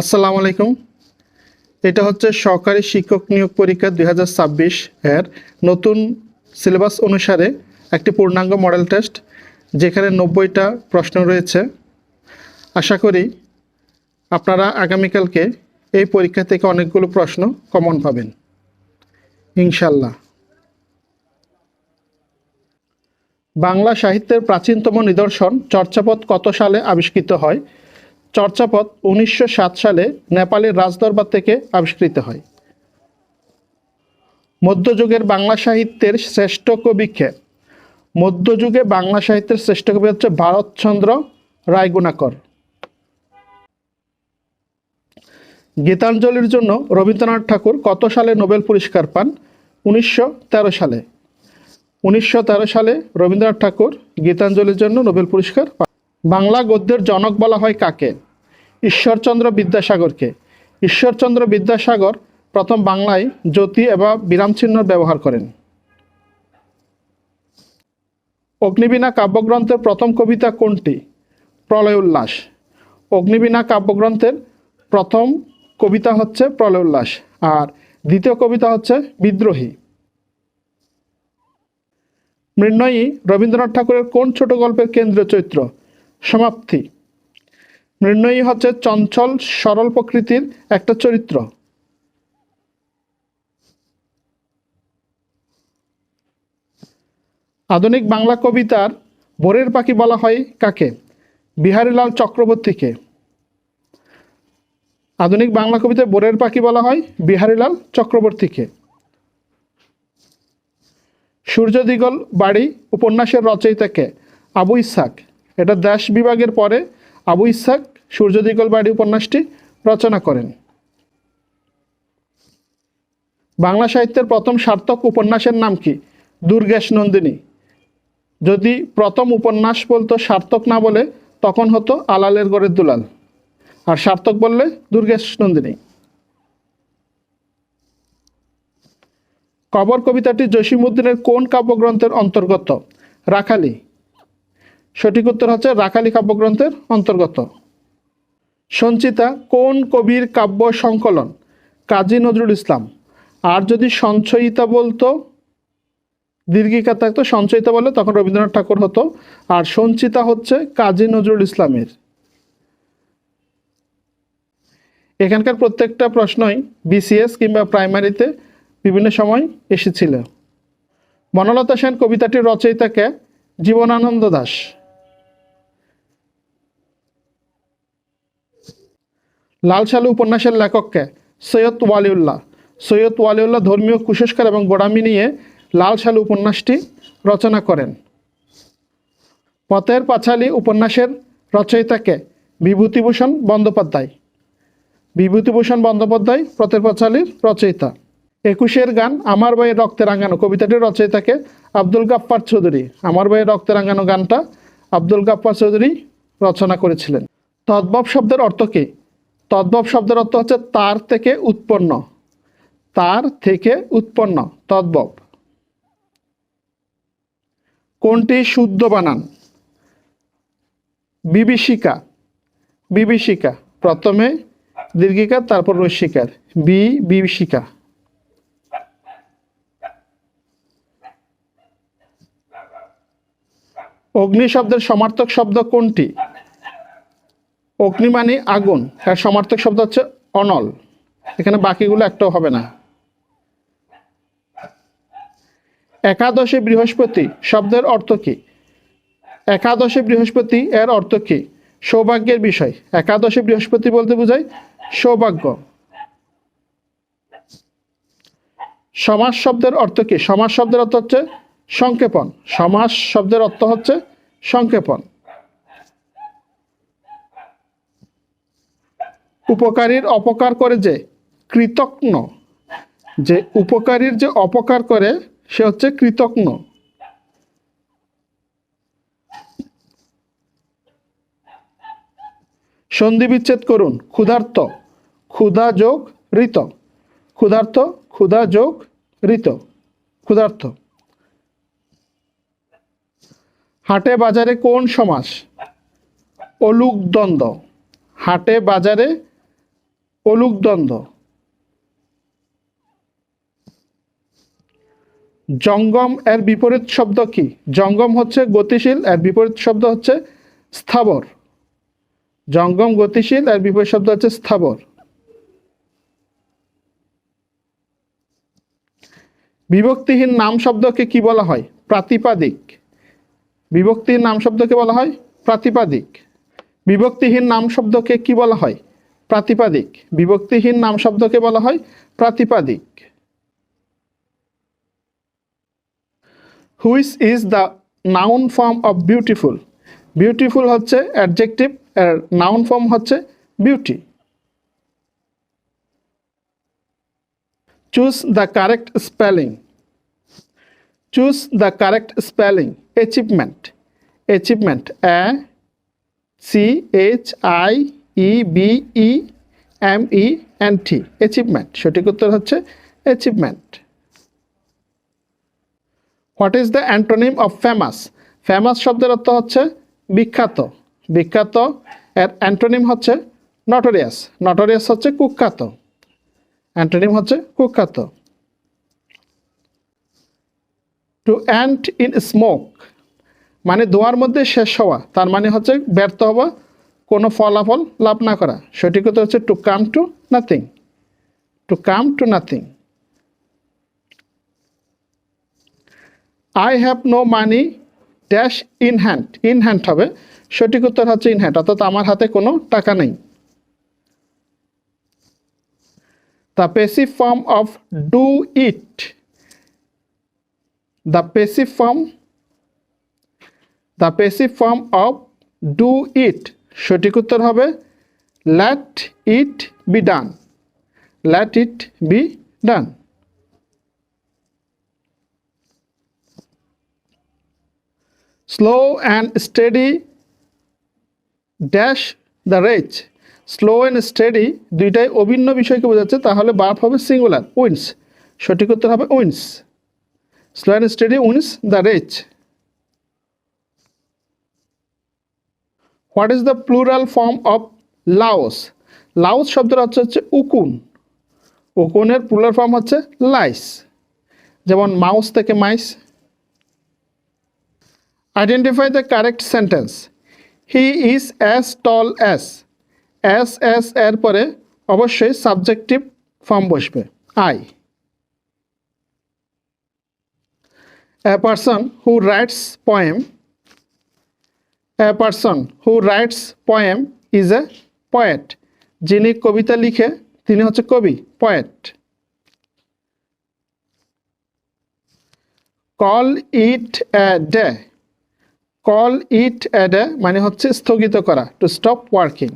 আসসালামু আলাইকুম। এটা হচ্ছে সহকারী শিক্ষক নিয়োগ পরীক্ষা 2026 এর নতুন সিলেবাস অনুসারে একটি পূর্ণাঙ্গ মডেল টেস্ট, যেখানে 90টা প্রশ্ন রয়েছে। আশা করি আপনারা আগামীকালকে এই পরীক্ষা থেকে অনেকগুলো প্রশ্ন কমন পাবেন ইনশাল্লাহ। বাংলা সাহিত্যের প্রাচীনতম নিদর্শন চর্যাপদ কত সালে আবিষ্কৃত হয়? চর্যাপদ 1907 সালে নেপালের রাজদরবার থেকে আবিষ্কৃত হয়। মধ্যযুগের বাংলা সাহিত্যের শ্রেষ্ঠ কবি কে? মধ্যযুগে বাংলা সাহিত্যের শ্রেষ্ঠ কবি হচ্ছে ভারতচন্দ্র রায়গুণাকর। গীতাঞ্জলির জন্য রবীন্দ্রনাথ ঠাকুর কত সালে নোবেল পুরস্কার পান? 1913 সালে। 1913 সালে রবীন্দ্রনাথ ঠাকুর গীতাঞ্জলির জন্য নোবেল পুরস্কার পান। বাংলা গদ্যের জনক বলা হয় কাকে? ঈশ্বরচন্দ্র বিদ্যাসাগরকে। ঈশ্বরচন্দ্র বিদ্যাসাগর প্রথম বাংলায় জ্যোতি এবং বিরামচিহ্ন ব্যবহার করেন। অগ্নিবীণা কাব্যগ্রন্থের প্রথম কবিতা কোনটি? প্রলয় উল্লাস। অগ্নিবীণা কাব্যগ্রন্থের প্রথম কবিতা হচ্ছে প্রলয় উল্লাস, আর দ্বিতীয় কবিতা হচ্ছে বিদ্রোহী। মৃন্ময়ী রবীন্দ্রনাথ ঠাকুরের কোন ছোট গল্পের কেন্দ্রীয় চরিত্র? সমাপ্তি। মৃন্ময়ী হচ্ছে চঞ্চল সরল প্রকৃতির একটা চরিত্র। আধুনিক বাংলা কবিতার ভোরের পাখি বলা হয় কাকে? বিহারীলাল চক্রবর্তীকে। আধুনিক বাংলা কবিতায় ভোরের পাখি বলা হয় বিহারীলাল চক্রবর্তীকে। সূর্য দিগল বাড়ি উপন্যাসের রচয়িতাকে? আবু ইসহাক। এটা দেশ বিভাগের পরে আবু ইসহাক সূর্য দিগল বাড়ি উপন্যাসটি রচনা করেন। বাংলা সাহিত্যের প্রথম সার্থক উপন্যাসের নাম কি? দুর্গেশ নন্দিনী। যদি প্রথম উপন্যাস বলতো সার্থক না বলে তখন হতো আলালের গড়ের দুলাল, আর সার্থক বললে দুর্গেশ নন্দিনী। কবর কবিতাটি জসীমউদ্দিনের কোন কাব্যগ্রন্থের অন্তর্গত? রাখালি। সঠিক উত্তর হচ্ছে রাখালি কাব্যগ্রন্থের অন্তর্গত। সঞ্চিতা কোন কবির কাব্য সংকলন? কাজী নজরুল ইসলাম। আর যদি সঞ্চয়িতা বলতো, দীর্ঘিকা থাকতো, সঞ্চয়িতা বলে তখন রবীন্দ্রনাথ ঠাকুর হতো, আর সঞ্চিতা হচ্ছে কাজী নজরুল ইসলামের। এখানকার প্রত্যেকটা প্রশ্নই বিসিএস কিংবা প্রাইমারিতে বিভিন্ন সময় এসেছিল। বনলতা সেন কবিতাটির রচয়িতাকে? জীবনানন্দ দাশ। লাল সালু উপন্যাসের লেখককে? সৈয়দ ওয়ালিউল্লাহ। সৈয়দ ওয়ালিউল্লাহ ধর্মীয় কুসংস্কার এবং গোঁড়ামি নিয়ে লাল সালু উপন্যাসটি রচনা করেন। পথের পাঁচালী উপন্যাসের রচয়িতাকে? বিভূতিভূষণ বন্দ্যোপাধ্যায়। বিভূতিভূষণ বন্দ্যোপাধ্যায় পথের পাঁচালীর রচয়িতা। একুশের গান আমার বইয়ের রক্তে রাঙানো কবিতাটির রচয়িতাকে? আব্দুল গাফফার চৌধুরী। আমার বইয়ের রক্তে রাঙানো গানটা আব্দুল গাফফার চৌধুরী রচনা করেছিলেন। তদ্ভব শব্দের অর্থ কী? তদ্ভব শব্দের অর্থ হচ্ছে তার থেকে উৎপন্ন। তার থেকে উৎপন্ন তদ্ভব। কোনটি শুদ্ধ বানান? বিভীষিকা। বিভীষিকা, প্রথমে দীর্ঘিকার তারপর রস্যিকার, বিভীষিকা। অগ্নি শব্দের সমার্থক শব্দ কোনটি? অগ্নি মানে আগুন, এর সমার্থক শব্দ হচ্ছে অনল। এখানে বাকিগুলো একটাও হবে না। একাদশী বৃহস্পতি শব্দের অর্থ কী? একাদশী বৃহস্পতি এর অর্থ কী? সৌভাগ্যের বিষয়। একাদশী বৃহস্পতি বলতে বোঝায় সৌভাগ্য। সমাস শব্দের অর্থ কী? সমাস শব্দের অর্থ হচ্ছে সংক্ষেপণ। সমাস শব্দের অর্থ হচ্ছে সংক্ষেপণ। উপকারীর অপকার করে যে কৃতজ্ঞ। যে উপকারীর যে অপকার করে সে হচ্ছে কৃতজ্ঞ। সন্ধি বিচ্ছেদ করুন। ক্ষুধার্ত, ক্ষুধা যোগ ঋত। ক্ষুধার্ত, ক্ষুধা যোগ ঋত, ক্ষুধার্ত। হাটে বাজারে কোন সমাস? অলুক দ্বন্দ্ব। হাটে বাজারে অলুক দ্বন্দ্ব। জঙ্গম এর বিপরীত শব্দ কি? জঙ্গম হচ্ছে গতিশীল, এর বিপরীত শব্দ হচ্ছে স্থাবর। জঙ্গম গতিশীল, এর বিপরীত শব্দ হচ্ছে স্থাবর। বিভক্তিহীন নাম শব্দকে কি বলা হয়? প্রাতিপাদিক। বিভক্তিহীন নাম শব্দকে বলা হয় প্রাতিপাদিক। বিভক্তিহীন নাম শব্দকে কি বলা হয়? প্রাতিপাদিক। বিভক্তিহীন নাম শব্দকে বলা হয় প্রাতিপাদিক। Which is the noun form of beautiful? Beautiful হচ্ছে অ্যাডজেক্টিভ, এর নাউন ফর্ম হচ্ছে beauty. Choose the correct spelling. Choose the correct spelling. Achievement. Achievement ACHIEVEMENT। Achievement. সঠিক উত্তর হচ্ছে achievement. What is the antonym of famous? Famous শব্দের অর্থ হচ্ছে বিখ্যাত। বিখ্যাত এর অ্যান্টোনিম হচ্ছে নটোরিয়াস। নটোরিয়াস হচ্ছে কুখ্যাত। অ্যান্টোনিম হচ্ছে কুখ্যাত। টু এন্ড ইন স্মোক মানে ধোঁয়ার মধ্যে শেষ হওয়া, তার মানে হচ্ছে ব্যর্থ হওয়া, কোনো ফলাফল লাভ না করা। সঠিক উত্তর হচ্ছে to come to nothing. To come to nothing. I have no money dash in hand. In hand হবে, সঠিক উত্তর হচ্ছে ইন হ্যান্ড, অর্থাৎ আমার হাতে কোনো টাকা নেই। The passive form of do it. The passive form of do it, সঠিক উত্তর হবে let it be done. Let it be done. Slow and steady dash the race. Slow and steady দুইটাই অভিন্ন বিষয়কে বোঝাচ্ছে, তাহলে ভার্ব হবে সিঙ্গুলার, উইন্স। সঠিক উত্তর হবে wins. Slow and steady wins the race. What is the plural form of louse? Louse শব্দের অর্থ হচ্ছে উকুন। উকুনের প্লুরাল ফর্ম হচ্ছে লাইস, যেমন মাউস থেকে mice. Identify the correct sentence. He is as tall as. As এর পরে অবশ্যই সাবজেক্টিভ ফর্ম বসবে, I. A person who writes poem. A person who writes poem is a poet. যিনি কবিতা লিখে তিনি হচ্ছে কবি, poet. Call it a day. Call it a day মানে হচ্ছে স্থগিত করা, to stop working.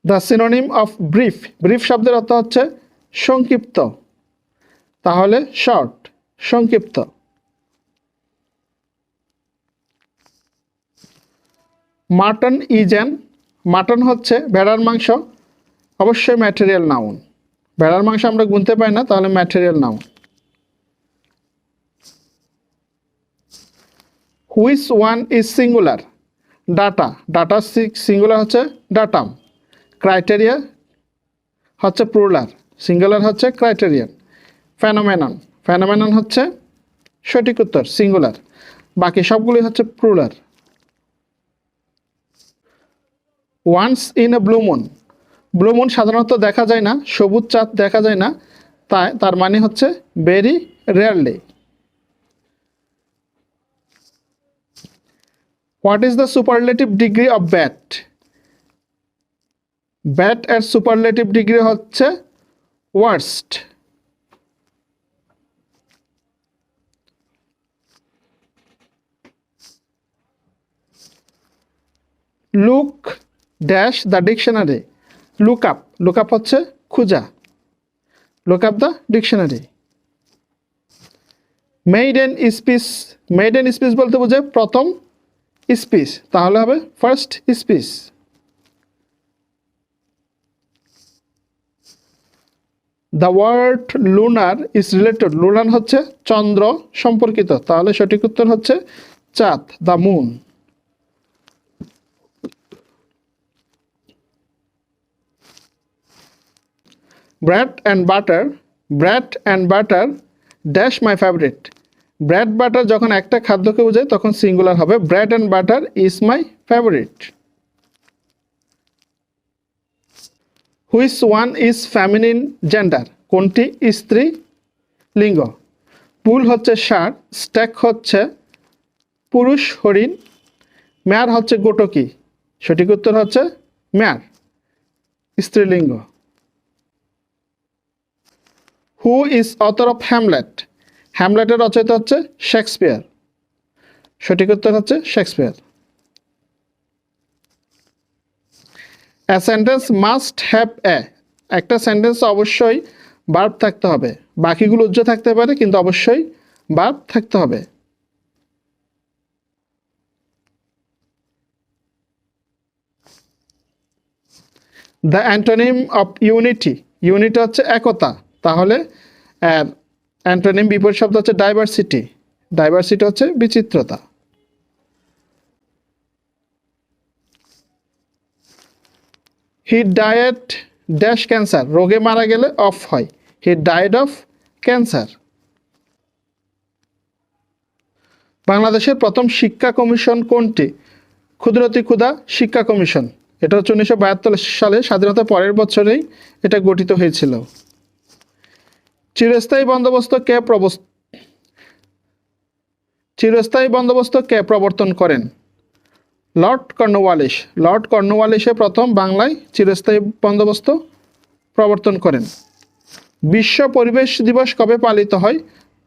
The synonym of brief. Brief শব্দের অর্থ হচ্ছে সংক্ষিপ্ত, তাহলে শর্ট, সংক্ষিপ্ত। Mutton is an. মাটন হচ্ছে ভেড়ার মাংস, অবশ্যই ম্যাটেরিয়াল নাউন। ভেড়ার মাংস আমরা গুনতে পাই না, তাহলে material noun. Which one is singular? Data. Data singular হচ্ছে ডাটাম। ক্রাইটেরিয়া হচ্ছে প্লুরাল, সিঙ্গুলার হচ্ছে ক্রাইটেরিয়ান। ফেনোমেনন। ফেনোমেনন হচ্ছে সঠিক উত্তর সিঙ্গুলার, বাকি সবগুলি হচ্ছে plural. Once in a blue moon. Blue moon সাধারণত দেখা যায় না, সবুজ চাঁদ দেখা যায় না, তার মানে হচ্ছে very rarely. What is the superlative degree of bad? Bad এর সুপারলেটিভ ডিগ্রি হচ্ছে worst. Look dash the dictionary. Look up. Look up হচ্ছে খুঁজা, look up the dictionary. Maiden speech. Maiden speech বলতে বোঝায় প্রথম স্পিচ, তাহলে হবে first speech. The word lunar is related. Lunar হচ্ছে চন্দ্র সম্পর্কিত, তাহলে সঠিক উত্তর হচ্ছে চাঁদ, the moon. Bread and butter dash my favourite. Bread butter যখন একটা খাদ্যকে বোঝায় তখন সিঙ্গুলার হবে, bread and butter is my favourite. Which one is feminine gender? কোনটি স্ত্রী লিঙ্গ? বুল হচ্ছে ষাঁড়, স্ট্যাক হচ্ছে পুরুষ হরিণ, মেয়ার হচ্ছে গোটকি। সঠিক উত্তর হচ্ছে মেয়ার, স্ত্রীলিঙ্গ। Who is author of Hamlet? হ্যামলেটের রচয়িতা হচ্ছে শেক্সপিয়ার। সঠিক উত্তর হচ্ছে Shakespeare. A sentence must have a, একটা সেন্টেন্স অবশ্যই ভার্ব থাকতে হবে, বাকিগুলো উজ্জ্ব থাকতে পারে কিন্তু অবশ্যই ভার্ব থাকতে হবে। The antonym of unity, unity হচ্ছে একতা, তাহলে অ্যান্টোনিম বিপরীত শব্দ হচ্ছে ডাইভার্সিটি, ডাইভার্সিটি হচ্ছে বিচিত্রতা। হি ডায়েড ড্যাশ ক্যান্সার, রোগে মারা গেলে অফ হয়, হি ডায়েড অফ ক্যান্সার। বাংলাদেশের প্রথম শিক্ষা কমিশন কোনটি? ক্ষুদ্রতি ক্ষুধা শিক্ষা কমিশন। এটা হচ্ছে 1972 সালে, স্বাধীনতার পরের বছরেই এটা গঠিত হয়েছিল। চিরস্থায়ী বন্দোবস্ত কে প্রবর্তন করেন? Lord Cornwallis. লর্ড কর্নওয়ালিসে প্রথম বাংলায় চিরস্থায়ী বন্দোবস্ত প্রবর্তন করেন। বিশ্ব পরিবেশ দিবস কবে পালিত হয়?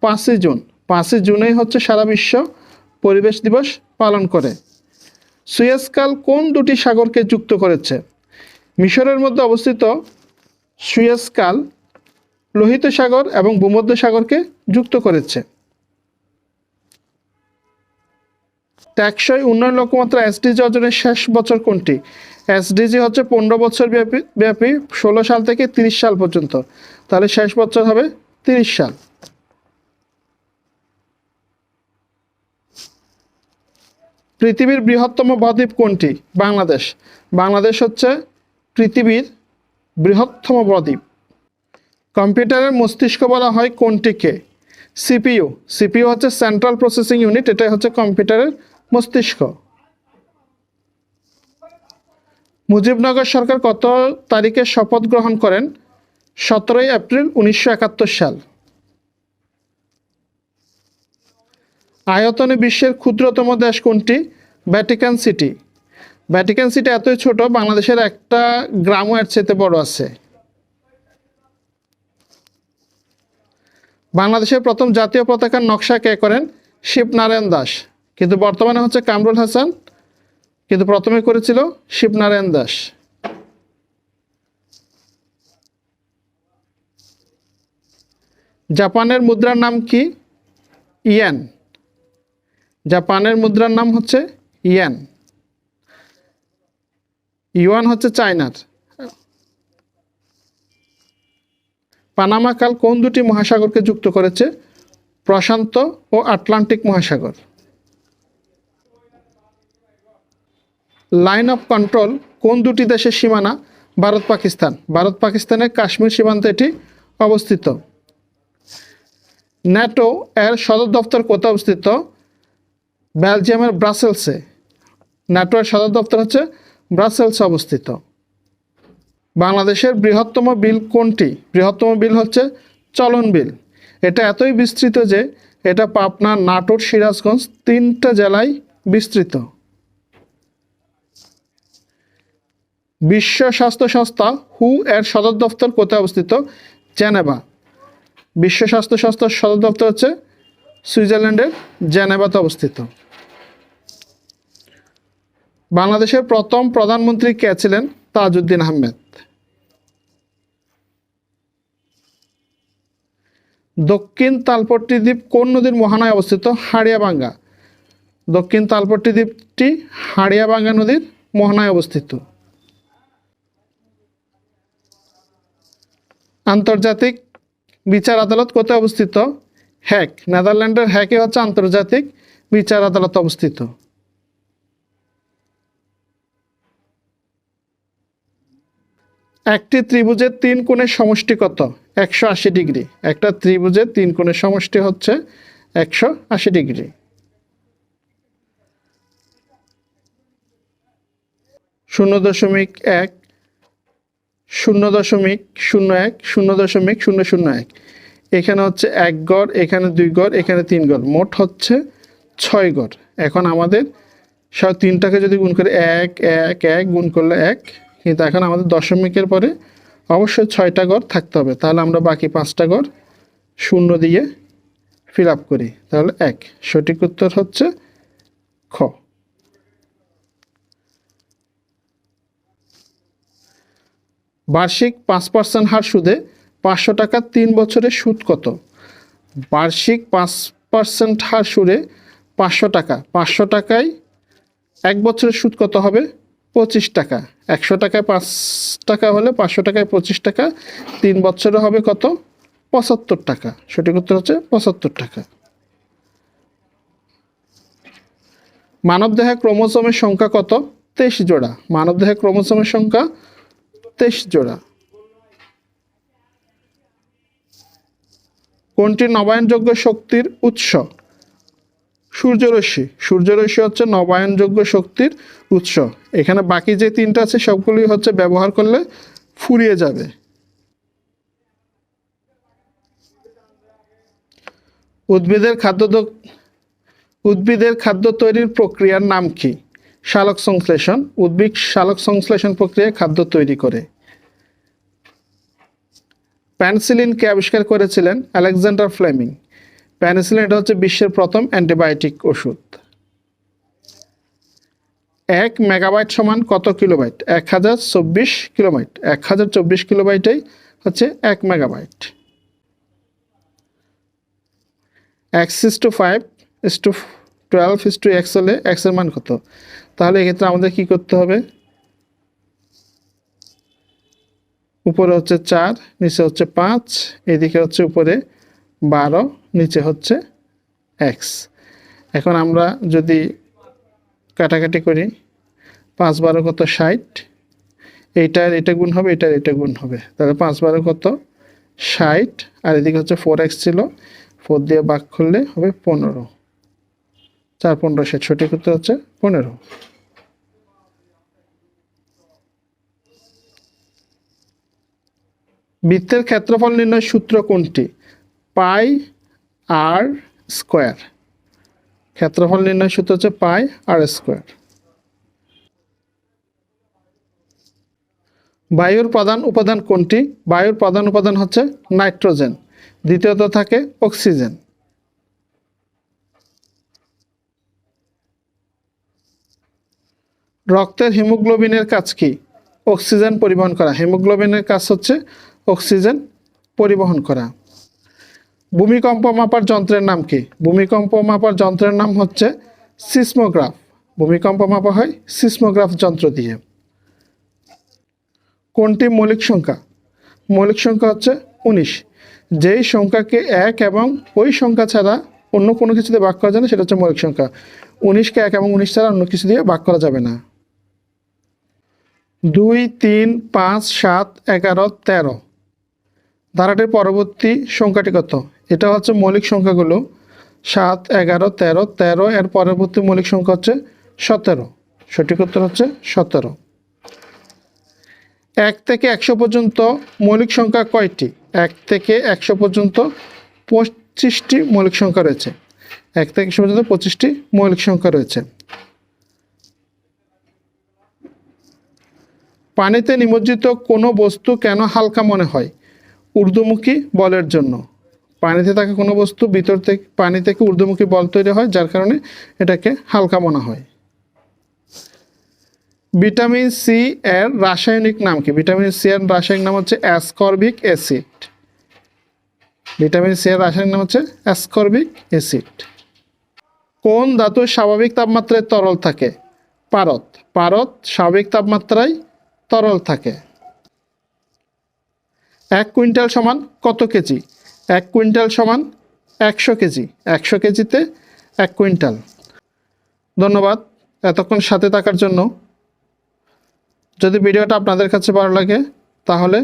5ই জুন। 5ই জুনেই হচ্ছে সারা বিশ্ব পরিবেশ দিবস পালন করে। সুয়েজ খাল কোন দুটি সাগরকে যুক্ত করেছে? মিশরের মধ্যে অবস্থিত সুয়েজ খাল লোহিত সাগর এবং ভূমধ্য সাগরকে যুক্ত করেছে। টেকসই উন্নয়ন লক্ষ্যমাত্রা এসডিজি অর্জনের শেষ বছর কোনটি? এসডিজি হচ্ছে 15 বছর ব্যাপী 16 সাল থেকে 30 সাল পর্যন্ত, তাহলে শেষ বছর হবে 30 সাল। পৃথিবীর বৃহত্তম বদ্বীপ কোনটি? বাংলাদেশ। বাংলাদেশ হচ্ছে পৃথিবীর বৃহত্তম বদ্বীপ। কম্পিউটারের মস্তিষ্ক বলা হয় কোনটিকে? সিপিইউ। সিপিইউ হচ্ছে সেন্ট্রাল প্রসেসিং ইউনিট, এটাই হচ্ছে কম্পিউটারের মস্তিষ্ক। মুজিবনগর সরকার কত তারিখে শপথ গ্রহণ করেন? 17ই এপ্রিল 1971 সাল। আয়তনে বিশ্বের ক্ষুদ্রতম দেশ কোনটি? Vatican city. ভ্যাটিকান সিটি এতই ছোট, বাংলাদেশের একটা গ্রামও এর চেয়ে বড় আছে। বাংলাদেশের প্রথম জাতীয় পতাকার নকশা কে করেন? শিবনারায়ণ দাস, কিন্তু বর্তমানে হচ্ছে কামরুল হাসান, কিন্তু প্রথমে করেছিল শিবনারায়ণ দাস। জাপানের মুদ্রার নাম কি? ইয়েন। জাপানের মুদ্রার নাম হচ্ছে ইয়েন। ইউয়ান হচ্ছে চায়নার। পানামা খাল কোন দুটি মহাসাগরকে যুক্ত করেছে? প্রশান্ত ও আটলান্টিক মহাসাগর। লাইন অফ কন্ট্রোল কোন দুটি দেশের সীমানা? ভারত পাকিস্তান। ভারত পাকিস্তানের কাশ্মীর সীমান্তে এটি অবস্থিত। ন্যাটো এর সদর দপ্তর কোথায় অবস্থিত? বেলজিয়ামের ব্রাসেলসে। ন্যাটো এর সদর দপ্তর হচ্ছে ব্রাসেলসে অবস্থিত। বাংলাদেশের বৃহত্তম বিল কোনটি? বৃহত্তম বিল হচ্ছে চলন বিল। এটা এতই বিস্তৃত যে এটা পাবনা, নাটোর, সিরাজগঞ্জ 3টা জেলায় বিস্তৃত। বিশ্ব স্বাস্থ্য সংস্থা হু এর সদর দপ্তর কোথায় অবস্থিত? জেনেভা। বিশ্ব স্বাস্থ্য সংস্থার সদর দপ্তর হচ্ছে সুইজারল্যান্ডের জেনেভাতে অবস্থিত। বাংলাদেশের প্রথম প্রধানমন্ত্রী কে ছিলেন? তাজউদ্দিন আহমেদ। দক্ষিণ তালপট্টি দ্বীপ কোন নদীর মোহনায় অবস্থিত? হাড়িয়াভাঙ্গা। দক্ষিণ তালপট্টি দ্বীপটি হাড়িয়াভাঙ্গা নদীর মোহনায় অবস্থিত। আন্তর্জাতিক বিচার আদালত কোথায় অবস্থিত? হ্যাগ। নেদারল্যান্ডের হ্যাগে হচ্ছে আন্তর্জাতিক বিচার আদালত অবস্থিত। একটি ত্রিভুজের 3 কোণের সমষ্টি কত? 180 ডিগ্রি। একটা ত্রিভুজের 3 কোণের সমষ্টি হচ্ছে 180 ডিগ্রি। 0.1, 0.01, 0.001, এখানে হচ্ছে 1 গড়, এখানে 2 গড়, এখানে 3 গড়, মোট হচ্ছে 6 গড়। এখন আমাদের সব 3টাকে যদি গুণ করে 1 1 1 গুণ করলে 1, কিন্তু এখন আমাদের দশমিকের পরে অবশ্যই 6টা গড় থাকতে হবে। তাহলে আমরা বাকি 5টা গড় 0 দিয়ে ফিল আপ করি, তাহলে 1। সঠিক উত্তর হচ্ছে খ। বার্ষিক 5% হার সুদে 500 টাকা 3 বছরের সুদ কত? বার্ষিক 5% হার সুদে 500 টাকা, 500 টাকায় 1 বছরের সুদ কত হবে? 25 টাকা। 100 টাকায় 5 টাকা হলে 500 টাকায় 25 টাকা, 3 বছরে হবে কত? 75 টাকা। সঠিক উত্তর হচ্ছে 75 টাকা। মানবদেহে ক্রোমোসোমের সংখ্যা কত? 23 জোড়া। মানবদেহে ক্রোমোসোমের সংখ্যা 23 জোড়া। কোনটি নবায়নযোগ্য শক্তির উৎস? সূর্যরশ্মি। সূর্যরশ্মি হচ্ছে নবায়নযোগ্য শক্তির উৎস। এখানে বাকি যে 3টা আছে সবগুলি হচ্ছে ব্যবহার করলে ফুরিয়ে যাবে। উদ্ভিদের খাদ্য তৈরির প্রক্রিয়ার নাম কি? সালোক সংশ্লেষণ। উদ্ভিদ সালোক সংশ্লেষণ প্রক্রিয়ায় খাদ্য তৈরি করে। পেনিসিলিন কে আবিষ্কার করেছিলেন? Alexander Fleming. পেনিসিলিন এটা হচ্ছে বিশ্বের প্রথম অ্যান্টিবায়োটিক ওষুধ। 1 মেগাবাইট সমান কত কিলোবাইট? 1024 কিলোবাইট। 1024 কিলোবাইটেই হচ্ছে 1 মেগাবাইট। x:5:12:x হলে x এর মান কত? তাহলে এক্ষেত্রে আমাদের কি করতে হবে? উপরে হচ্ছে 4, নিচে হচ্ছে 5, এদিকে হচ্ছে উপরে 12, নিচে হচ্ছে x। এখন আমরা যদি কাটাকাটি করি, 5 12 কত? 60। এইটার এটা গুণ হবে, এটার এটা গুণ হবে, তাহলে 5 12 কত? 60, আর এদিকে হচ্ছে 4x ছিল, 4 দিয়ে ভাগ করলে হবে 15। 4 15 60। সঠিক উত্তর হচ্ছে 15। বৃত্তের ক্ষেত্রফল নির্ণয় সূত্র কোনটি? পাই আর স্কোয়ার। ক্ষেত্রফল নির্ণয় সূত্র হচ্ছে পাই আর স্কোয়ার। বায়ুর প্রধান উপাদান কোনটি? বায়ুর প্রধান উপাদান হচ্ছে নাইট্রোজেন, দ্বিতীয়ত থাকে অক্সিজেন। রক্তের হিমোগ্লোবিনের কাজ কি? অক্সিজেন পরিবহন করা। হিমোগ্লোবিনের কাজ হচ্ছে অক্সিজেন পরিবহন করা। ভূমিকম্প মাপার যন্ত্রের নাম কি? ভূমিকম্প মাপার যন্ত্রের নাম হচ্ছে সিসমোগ্রাফ। ভূমিকম্প মাপা হয় সিসমোগ্রাফ যন্ত্র দিয়ে। কোনটি মৌলিক সংখ্যা? মৌলিক সংখ্যা হচ্ছে 19। যেই সংখ্যাকে 1 এবং ওই সংখ্যা ছাড়া অন্য কোনো কিছু দিয়ে ভাগ করা যায় না সেটা হচ্ছে মৌলিক সংখ্যা। 19কে 1 এবং 19 ছাড়া অন্য কিছু দিয়ে ভাগ করা যাবে না। 2 3 5 7 11 13 ধারাটির পরবর্তী সংখ্যাটি কত? এটা হচ্ছে মৌলিক সংখ্যাগুলো 7 11 13 13, এর পরবর্তী মৌলিক সংখ্যা হচ্ছে 17। সঠিক উত্তর হচ্ছে 17। 1 থেকে 100 পর্যন্ত মৌলিক সংখ্যা কয়টি? 1 থেকে 100 পর্যন্ত 25টি মৌলিক সংখ্যা রয়েছে। 1 থেকে 100 পর্যন্ত 25টি মৌলিক সংখ্যা রয়েছে। পানিতে নিমজ্জিত কোনো বস্তু কেন হালকা মনে হয়? ঊর্ধ্বমুখী বলের জন্য। পানিতে থাকা কোনো বস্তু ভিতর থেকে পানি থেকে ঊর্ধ্বমুখী বল তৈরি হয়, যার কারণে এটাকে হালকা মনে হয়। ভিটামিন সি এর রাসায়নিক নাম কি? ভিটামিন সি এর রাসায়নিক নাম হচ্ছে অ্যাসকর্বিক অ্যাসিড। ভিটামিন সি এর রাসায়নিক নাম হচ্ছে অ্যাসকর্বিক অ্যাসিড। কোন ধাতু স্বাভাবিক তাপমাত্রায় তরল থাকে? পারদ। পারদ স্বাভাবিক তাপমাত্রায় তরল থাকে। 1 কুইন্টাল সমান কত কেজি? 1 কুইন্টাল সমান 100 কেজি। 100 কেজিতে 1 কুইন্টাল। ধন্যবাদ এতক্ষণ সাথে থাকার জন্য। যদি ভিডিওটা আপনাদের কাছে ভালো লাগে তাহলে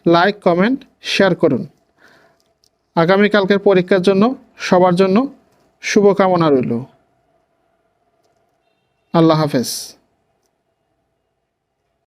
লাইক, কমেন্ট, শেয়ার করুন। আগামীকালকের পরীক্ষার জন্য সবার জন্য শুভকামনা রইল। আল্লাহ হাফেজ।